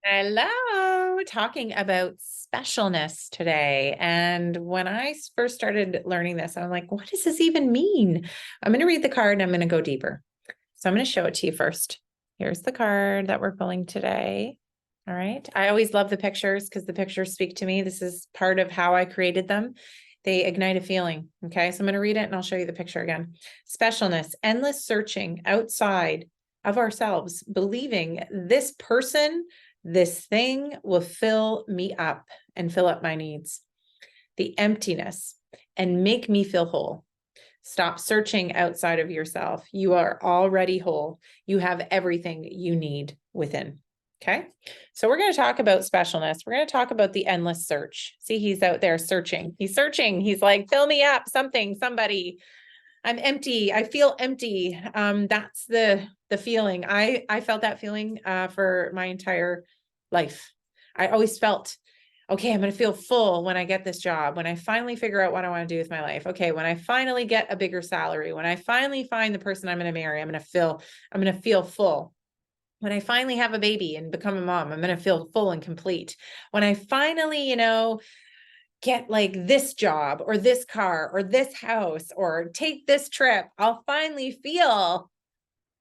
Hello, talking about specialness today. And when I first started learning this, I'm like, what does this even mean? I'm going to read the card and I'm going to go deeper. So I'm going to show it to you first. Here's the card that we're pulling today. All right. I always love the pictures because the pictures speak to me. This is part of how I created them. They ignite a feeling. Okay. So I'm going to read it and I'll show you the picture again. Specialness, endless searching outside of ourselves, believing this person, this thing will fill me up and fill up my needs. The emptiness and make me feel whole. Stop searching outside of yourself. You are already whole. You have everything you need within. Okay. So we're going to talk about specialness. We're going to talk about the endless search. See, he's out there searching. He's searching. He's like, fill me up, something, somebody. I'm empty. I feel empty. That's the feeling. I felt that feeling for my entire life. I always felt, okay, I'm going to feel full when I get this job, when I finally figure out what I want to do with my life. Okay, when I finally get a bigger salary, when I finally find the person I'm going to marry, I'm going to feel full. When I finally have a baby and become a mom, I'm going to feel full and complete. When I finally, get like this job or this car or this house or take this trip, I'll finally feel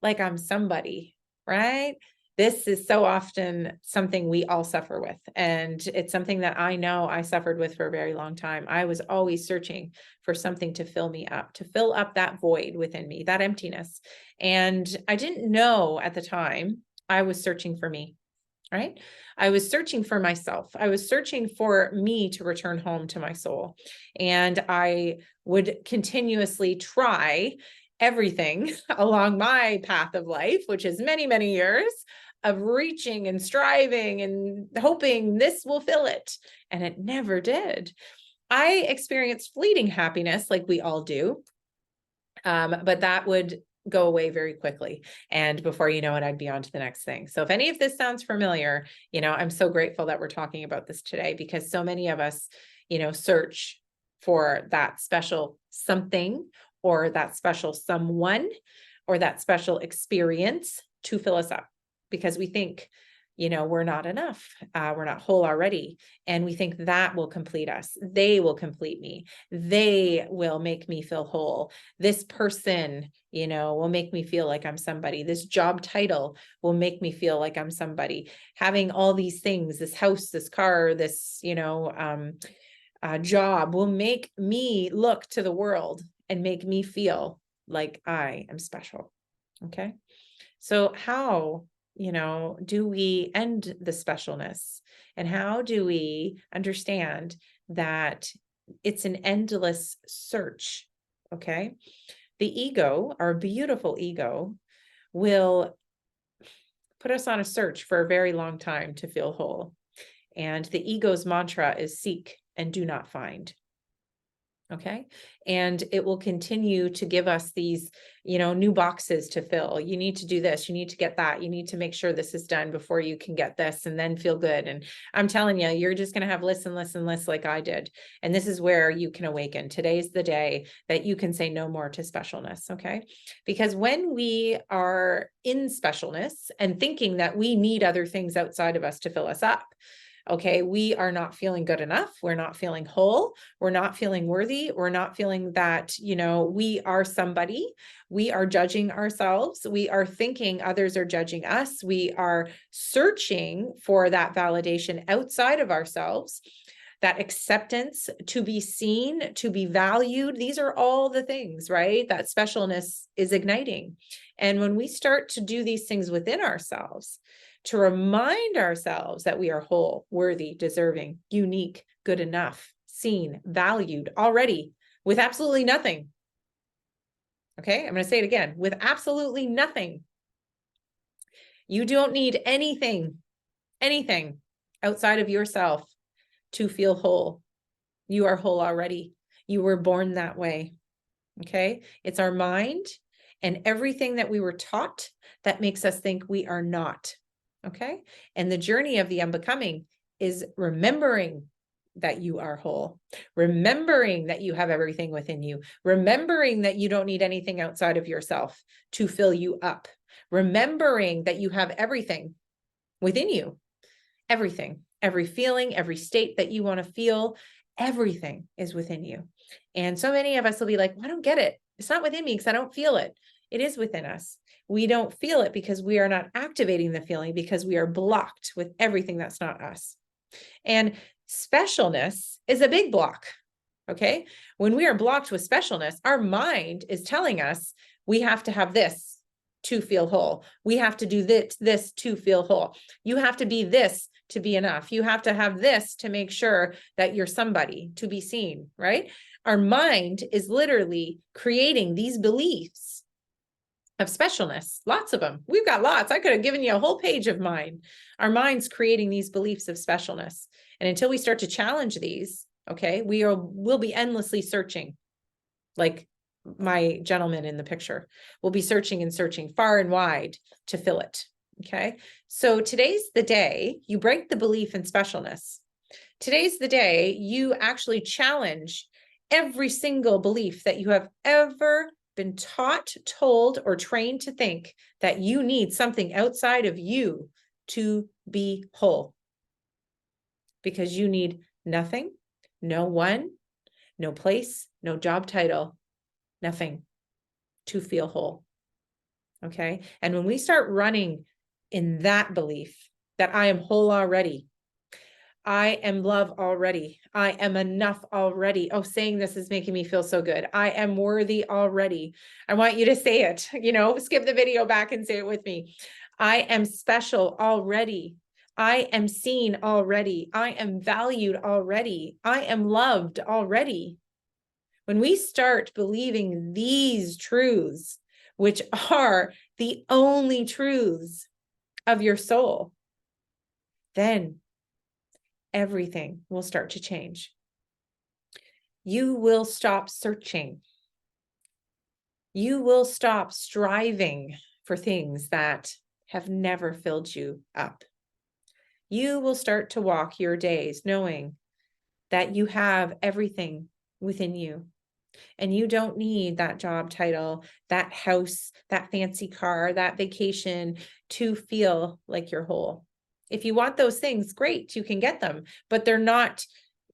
like I'm somebody, right? This is so often something we all suffer with. And it's something that I know I suffered with for a very long time. I was always searching for something to fill me up, to fill up that void within me, that emptiness. And I didn't know at the time I was searching for me. Right? I was searching for myself. I was searching for me to return home to my soul. And I would continuously try everything along my path of life, which is many, many years of reaching and striving and hoping this will fill it. And it never did. I experienced fleeting happiness like we all do. But that would go away very quickly. And before you know it, I'd be on to the next thing. So if any of this sounds familiar, I'm so grateful that we're talking about this today because so many of us, search for that special something or that special someone or that special experience to fill us up because we think, we're not enough. We're not whole already. And we think that will complete us. They will complete me. They will make me feel whole. This person, will make me feel like I'm somebody. This job title will make me feel like I'm somebody. Having all these things, this house, this car, this, job will make me look to the world and make me feel like I am special. Okay. So how, do we end the specialness? And how do we understand that it's an endless search? Okay. The ego, our beautiful ego, will put us on a search for a very long time to feel whole. And the ego's mantra is seek and do not find. Okay. And it will continue to give us these, new boxes to fill. You need to do this. You need to get that. You need to make sure this is done before you can get this and then feel good. And I'm telling you, you're just going to have lists and lists and lists like I did. And this is where you can awaken. Today's the day that you can say no more to specialness. Okay. Because when we are in specialness and thinking that we need other things outside of us to fill us up, okay, we are not feeling good enough. We're not feeling whole. We're not feeling worthy. We're not feeling that, we are somebody. We are judging ourselves. We are thinking others are judging us. We are searching for that validation outside of ourselves, that acceptance, to be seen, to be valued. These are all the things, right? That specialness is igniting. And when we start to do these things within ourselves, to remind ourselves that we are whole, worthy, deserving, unique, good enough, seen, valued already with absolutely nothing. Okay, I'm going to say it again, with absolutely nothing. You don't need anything outside of yourself to feel whole. You are whole already. You were born that way. Okay, it's our mind and everything that we were taught that makes us think we are not. Okay. And the journey of the unbecoming is remembering that you are whole, remembering that you have everything within you, remembering that you don't need anything outside of yourself to fill you up, remembering that you have everything within you Everything, every feeling, every state that you want to feel, everything is within you. And so many of us will be like, I don't get it. It's not within me because I don't feel it. It is within us. We don't feel it because we are not activating the feeling, because we are blocked with everything that's not us. And specialness is a big block. Okay. When we are blocked with specialness, our mind is telling us we have to have this to feel whole. We have to do this to feel whole. You have to be this to be enough. You have to have this to make sure that you're somebody, to be seen, right? Our mind is literally creating these beliefs of specialness, lots of them. We've got lots. I could have given you a whole page of mine. Our mind's creating these beliefs of specialness. And until we start to challenge these, okay, we'll be endlessly searching. Like my gentleman in the picture, we'll be searching and searching far and wide to fill it. Okay. So today's the day you break the belief in specialness. Today's the day you actually challenge every single belief that you have ever been taught, told, or trained to think that you need something outside of you to be whole. Because you need nothing, no one, no place, no job title, nothing to feel whole. Okay. And when we start running in that belief that I am whole already, I am love already, I am enough already. Oh, saying this is making me feel so good. I am worthy already. I want you to say it, skip the video back and say it with me. I am special already. I am seen already. I am valued already. I am loved already. When we start believing these truths, which are the only truths of your soul, then everything will start to change. You will stop searching. You will stop striving for things that have never filled you up. You will start to walk your days knowing that you have everything within you. And you don't need that job title, that house, that fancy car, that vacation to feel like you're whole. If you want those things, great, you can get them, but they're not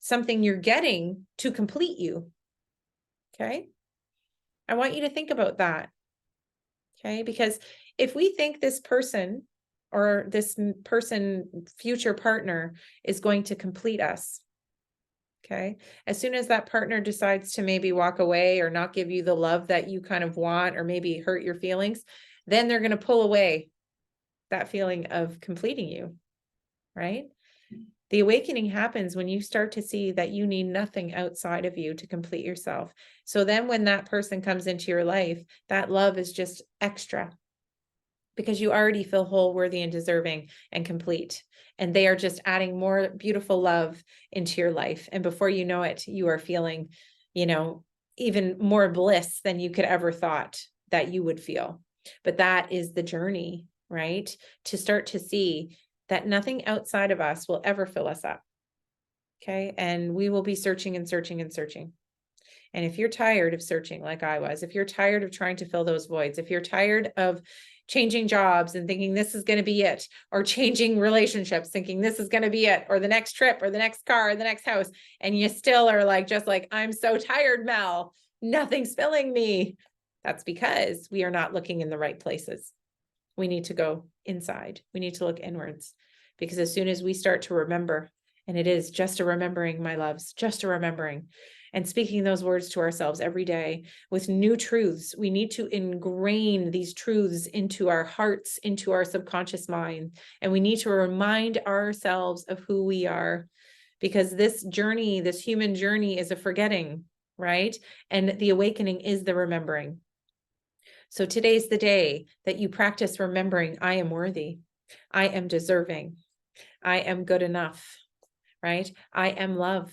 something you're getting to complete you. Okay. I want you to think about that. Okay. Because if we think this person or this person, future partner, is going to complete us, okay, as soon as that partner decides to maybe walk away or not give you the love that you kind of want, or maybe hurt your feelings, then they're going to pull away that feeling of completing you, right? The awakening happens when you start to see that you need nothing outside of you to complete yourself. So then when that person comes into your life, that love is just extra because you already feel whole, worthy, and deserving and complete. And they are just adding more beautiful love into your life. And before you know it, you are feeling, even more bliss than you could ever thought that you would feel. But that is the journey, right? To start to see that nothing outside of us will ever fill us up. Okay. And we will be searching and searching and searching. And if you're tired of searching like I was, if you're tired of trying to fill those voids, if you're tired of changing jobs and thinking this is going to be it, or changing relationships, thinking this is going to be it, or the next trip, or the next car, or the next house, and you still are just like, I'm so tired, Mel, nothing's filling me. That's because we are not looking in the right places. We need to go inside. We need to look inwards, because as soon as we start to remember, and it is just a remembering, my loves, just a remembering, and speaking those words to ourselves every day with new truths. We need to ingrain these truths into our hearts, into our subconscious mind. And we need to remind ourselves of who we are, because this journey, this human journey, is a forgetting, right? And the awakening is the remembering. So today's the day that you practice remembering, I am worthy. I am deserving. I am good enough, right? I am love.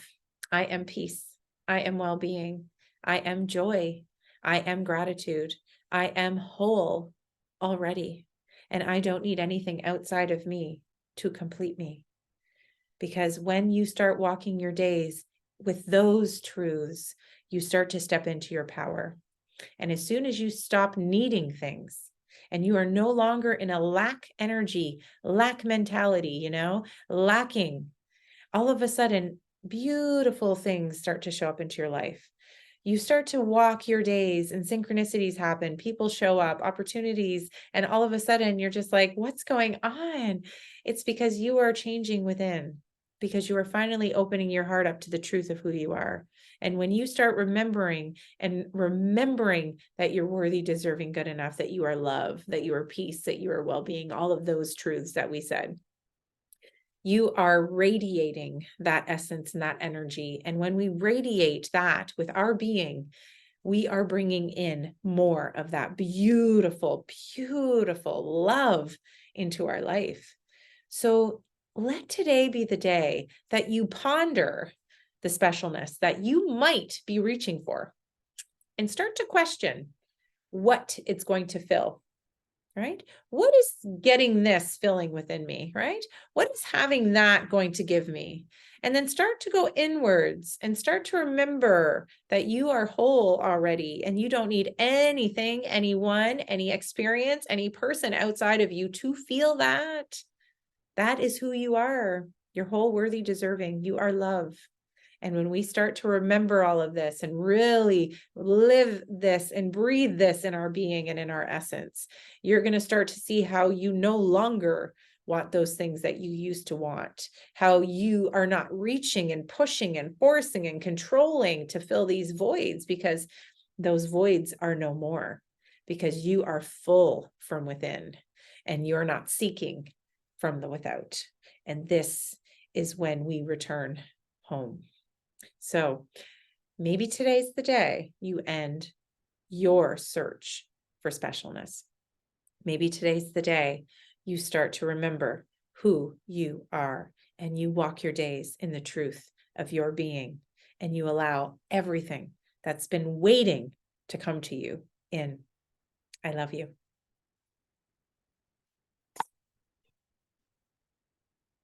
I am peace. I am well-being. I am joy. I am gratitude. I am whole already. And I don't need anything outside of me to complete me. Because when you start walking your days with those truths, you start to step into your power. And as soon as you stop needing things, and you are no longer in a lack energy, lack mentality, lacking. All of a sudden, beautiful things start to show up into your life. You start to walk your days and synchronicities happen. People show up, opportunities, and all of a sudden you're just like, what's going on? It's because you are changing within, because you are finally opening your heart up to the truth of who you are. And when you start remembering that you're worthy, deserving, good enough, that you are love, that you are peace, that you are well-being, all of those truths that we said, you are radiating that essence and that energy. And when we radiate that with our being, we are bringing in more of that beautiful, beautiful love into our life. So let today be the day that you ponder the specialness that you might be reaching for and start to question what it's going to fill. Right? What is getting this filling within me, right? What is having that going to give me? And then start to go inwards and start to remember that you are whole already and you don't need anything, anyone, any experience, any person outside of you to feel that. That is who you are. You're whole, worthy, deserving. You are love. And when we start to remember all of this and really live this and breathe this in our being and in our essence, you're going to start to see how you no longer want those things that you used to want, how you are not reaching and pushing and forcing and controlling to fill these voids, because those voids are no more, because you are full from within and you're not seeking from the without. And this is when we return home. So maybe today's the day you end your search for specialness. Maybe today's the day you start to remember who you are and you walk your days in the truth of your being and you allow everything that's been waiting to come to you in. I love you.